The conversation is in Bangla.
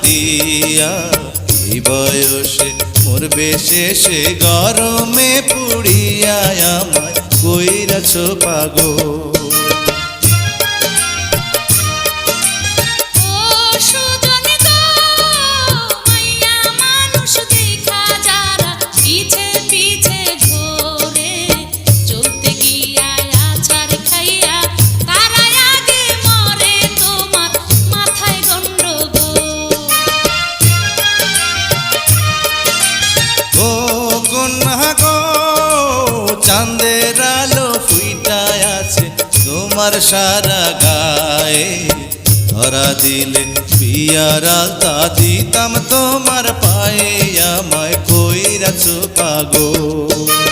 দিয়া এই বয়সে মরবে শেষে গরমে পুড়িয়া আমায় কইরাছ পাগল। চাঁদের আলো ফুইটায় আছে তোমার সারা গায়ে, ধরা দিলে বিয়ার আলতা দিতাম তোমার পায়ে, আমায় কইরাছ পাগল।